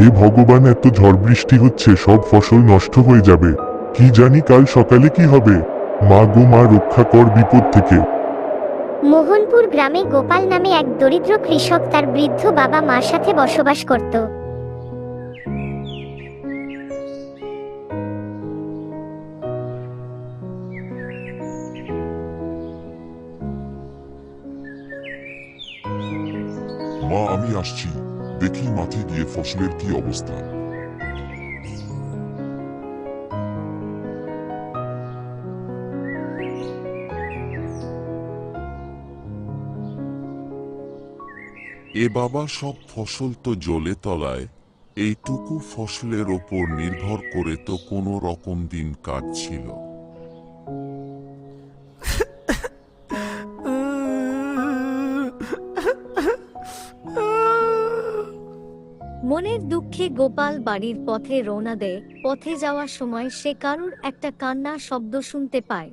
হে ভগবান, এত ঝড় বৃষ্টি হচ্ছে, সব ফসল নষ্ট হয়ে যাবে। কি জানি কাল সকালে কি হবে। মা গো মা, রক্ষা কর বিপদ থেকে। মোহনপুর গ্রামে গোপাল নামে এক দরিদ্র কৃষক তার বৃদ্ধ বাবা মার সাথে বসবাস করত। মা, আমি আসছি। দেখি মাঠে গিয়ে ফসলের কি অবস্থা। এ বাবা, সব ফসল তো জলে তলায়। এইটুকু ফসলের ওপর নির্ভর করে তো কোনো রকম দিন কাটছিল। মনের দুঃখে গোপাল বাড়ির পথে রওনা দেয়। পথে যাওয়ার সময় সে কারুর একটা কান্না শব্দ শুনতে পায়।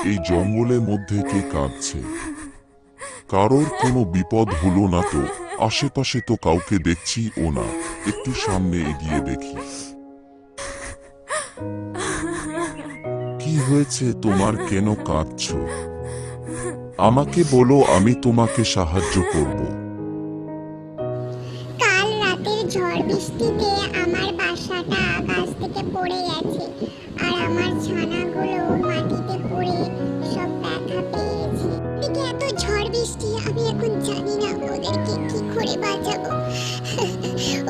এই জঙ্গলের মধ্যে কে কাঁদছে? কারোর কোনো বিপদ হলো না তো? আশেপাশে তো কাউকে দেখছি ও না। একটু সামনে এগিয়ে দেখি। কি হয়েছে তোমার? কেন কাঁদছো? আমাকে বলো, আমি তোমাকে সাহায্য করব। কাল রাতের ঝড় বৃষ্টিতে আমার বাসাটা আকাশ থেকে পড়ে গেছে, আর আমার ছানাগুলো মাটিতে পড়ে সব ব্যথা পেয়েছে। এদিকে এত ঝড় বৃষ্টি, আমি এখন জানি না ওদেরকে কি করে বাঁচাবো।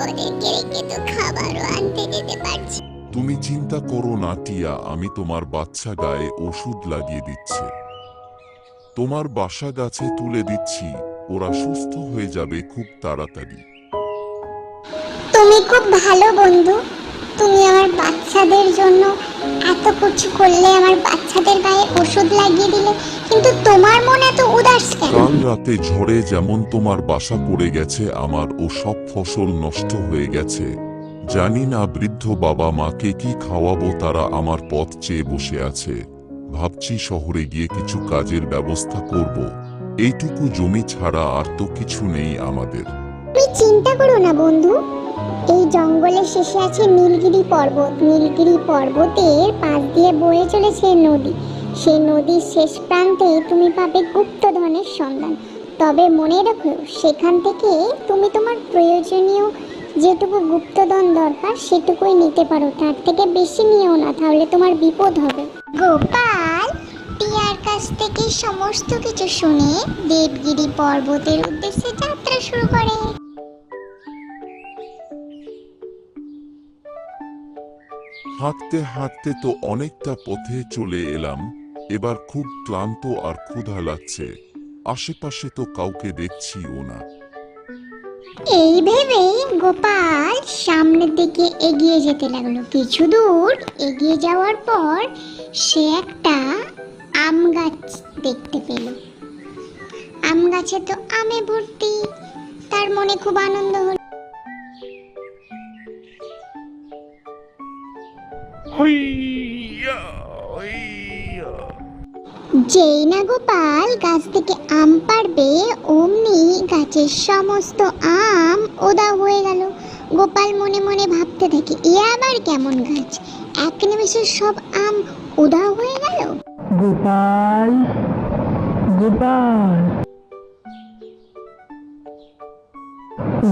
ওদেরকে রেখে তো খাবারও আনতে যেতে পারছি। তুমি চিন্তা করো না টিয়া, আমি তোমার বাচ্চা গায়ে ওষুধ লাগিয়ে দিচ্ছি। তোমার বাসা গাছে তুলে দিচ্ছি, ওরা সুস্থ হয়ে যাবে খুব তাড়াতাড়ি। তুমি খুব ভালো বন্ধু। তুমি আমার বাচ্চাদের জন্য এত কিছু করলে, আমার বাচ্চাদের গায়ে ওষুধ লাগিয়ে দিলে, কিন্তু তোমার মন এত উদাস কেন? কাল রাতে ঝড়ে যেমন তোমার বাসা পড়ে গেছে, আমার ও সব ফসল নষ্ট হয়ে গেছে। জানি না বৃদ্ধ বাবা মাকে কি খাওয়াবো, তারা আমার পথ চেয়ে বসে আছে। ভাবছি শহরে গিয়ে কিছু কাজের ব্যবস্থা করব। এইটুকু জমি ছাড়া আর তো কিছু নেই আমাদের। তুমি চিন্তা করো না বন্ধু, এই জঙ্গলের শেষে আছে নীলগিরি পর্বত। নীলগিরি পর্বতের পাশ দিয়ে বয়ে চলেছে নদী। সেই নদীর শেষ প্রান্তে তুমি পাবে গুপ্তধনের সন্ধান। তবে মনে রাখো, সেখান থেকে তুমি তোমার প্রয়োজনীয় যেটুকু গুপ্তধন দরকার সেটুকুই নিতে পারো, তার থেকে বেশি নিও না, তাহলে তোমার বিপদ হবে। গোপাল টিয়ার কাছ থেকে সমস্ত কিছু শুনে দেবগিরি পর্বতের উদ্দেশ্যে যাত্রা শুরু করে। হাঁটতে হাঁটতে তো অনেকটা পথে চলে এলাম। এবার খুব ক্লান্ত আর ক্ষুধা লাগছে। আশেপাশে তো কাউকে দেখছিও না। এই ভেবেই গোপাল সামনের দিকে এগিয়ে যেতে লাগলো। কিছু দূর এগিয়ে যাওয়ার পর সে একটা আম গাছ দেখতে পেল। আম গাছে তো আমে ভর্তি। তার মনে খুব আনন্দ হলো। যেই না গোপাল গাছ থেকে আম পাড়বে, অমনি গাছের সমস্ত আম ওদা হয়ে গেল। গোপাল মনে মনে ভাবতে থাকে, এ আবার কেমন গাছ, এক নিমেষে সব আম ওদা হয়ে গেল। গোপাল, গোপাল,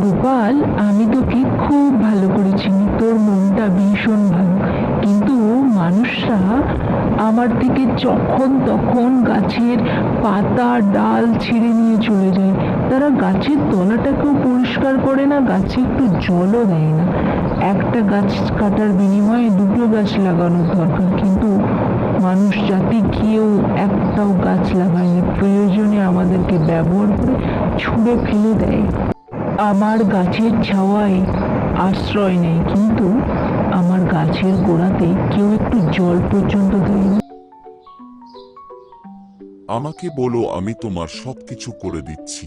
গোপাল, আমি তোকে খুব ভালো করে চিনি, তোর মনটা ভীষণ ভালো। কিন্তু মানুষরা আমার থেকে যখন তখন গাছের পাতা ডাল ছিঁড়ে নিয়ে চলে যায়। তারা গাছের তলাটাকেও পরিষ্কার করে না, গাছে একটু জলও দেয় না। একটা গাছ কাটার বিনিময়ে দুটো গাছ লাগানোর দরকার, কিন্তু মানুষ জাতি কেউ একটাও গাছ লাগায় না। প্রয়োজনে আমাদেরকে ব্যবহার করে ছুঁড়ে ফেলে দেয়। আমার গাছের ছাওয়ায় আশ্রয় নেই, কিন্তু আমার গাছের গোড়াতে কেউ একটু জল পর্যন্ত দেয় না। আমাকে বলো, আমি তোমার সবকিছু করে দিচ্ছি।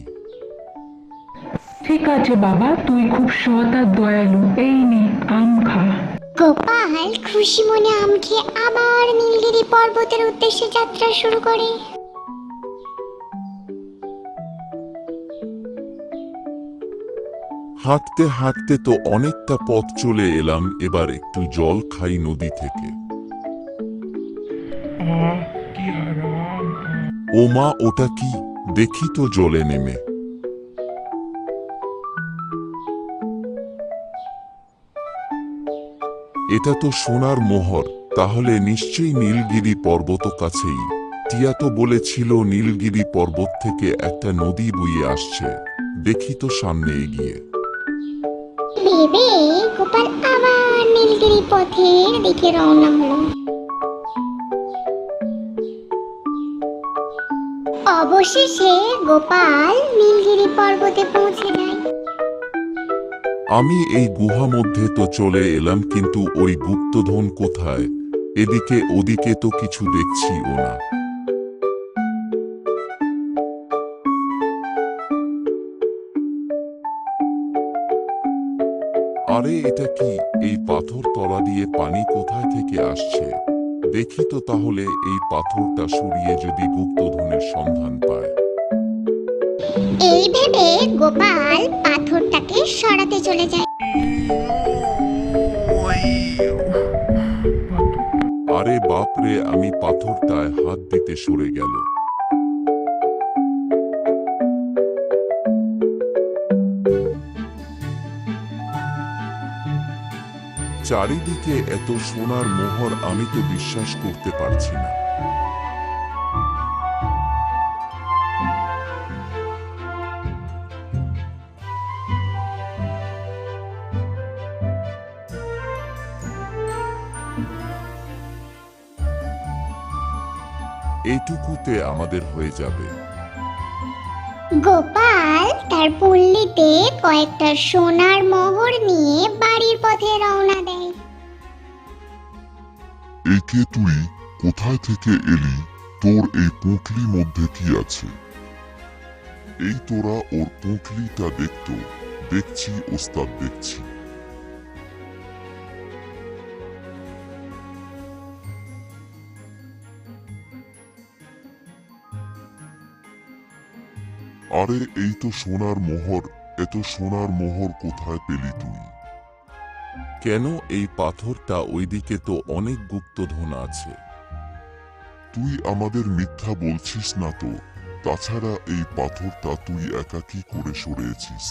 ঠিক আছে বাবা, তুই খুব সৎ আর দয়ালু। এই নে, আম খা। গোপাল খুশি মনে আম খেয়ে আবার নীলগিরি পর্বতের উদ্দেশ্যে যাত্রা শুরু করে। হাঁটতে হাঁটতে তো অনেকটা পথ চলে এলাম, এবার একটু জল খাই নদী থেকে। কি আরাম। ও মা, ওটা কি? দেখি তো জলে নেমে। এটা তো সোনার মোহর, তাহলে নিশ্চয়ই নীলগিরি পর্বত কাছেই। টিয়া তো বলেছিল নীলগিরি পর্বত থেকে একটা নদী বয়ে আসছে। দেখি তো সামনে এগিয়ে। ভেবে গোপাল আবার নীলগিরি পথের দিকে রওনা হলো। অবশেষে গোপাল নীলগিরি পর্বতে পৌঁছে যায়। আমি এই গুহা মধ্যে তো চলে এলাম, কিন্তু ওই গুপ্তধন কোথায়? এদিকে ওদিকে তো কিছু দেখছিও না। আরে এটা কি? এই পাথর তলা দিয়ে পানি কোথায় থেকে আসছে? দেখি তো তাহলে এই পাথরটা সরিয়ে যদি গুপ্তধনের সন্ধান পায়। এই ভেবে গোপাল পাথরটাকে সরাতে চলে যায়। আরে বাপরে, আমি পাথরটায় হাত দিতে সরে গেল। চারিদিকে এত সোনার মোহর, আমি তো বিশ্বাস করতে পারছি না। এইটুকুতে আমাদের হয়ে যাবে। গোপাল তার পল্লীতে কয়েকটা সোনার মোহর নিয়ে বাড়ির পথে রওনা দেয়। একে তুই কোথায় থেকে এলি? তোর এই পুঁটলির মধ্যে কি আছে? এই তোরা ওর পুঁটলিটা দেখতো। দেখছি ওস্তাদ, দেখছি। আরে এই তো সোনার মোহর। এত সোনার মোহর কোথায় পেলি তুই? কেন, এই পাথরটা ওইদিকে তো অনেক গুপ্তধন আছে। তুই আমাদের মিথ্যা বলছিস না তো? তাছাড়া এই পাথরটা তুই একা কি করে সরিয়েছিস?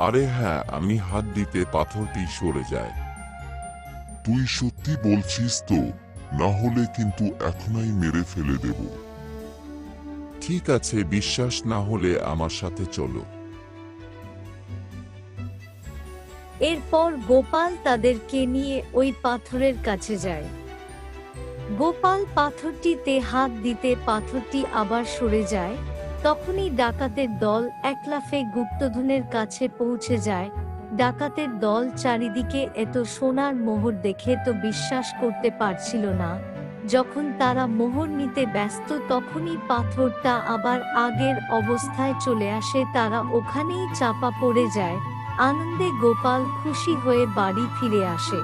আরে হ্যাঁ, আমি হাত দিতে পাথরটি সরে যায়। তুই সত্যি বলছিস তো? না হলে কিন্তু এখনই মেরে ফেলে দেব। ঠিক আছে, বিশ্বাস না হলে আমার সাথে চলো। এরপর গোপাল তাদেরকে নিয়ে ওই পাথরের কাছে যায়। গোপাল পাথরটিতে হাত দিতে পাথরটি আবার সরে যায়। তখনই ডাকাতের দল এক লাফে গুপ্তধনের কাছে পৌঁছে যায়। ডাকাতের দল চারিদিকে এত সোনার মোহর দেখে তো বিশ্বাস করতে পারছিল না। যখন তারা মোহর নিতে ব্যস্ত, তখনই পাথরটা আবার আগের অবস্থায় চলে আসে। তারা ওখানেই চাপা পড়ে যায়। আনন্দে গোপাল খুশি হয়ে বাড়ি ফিরে আসে।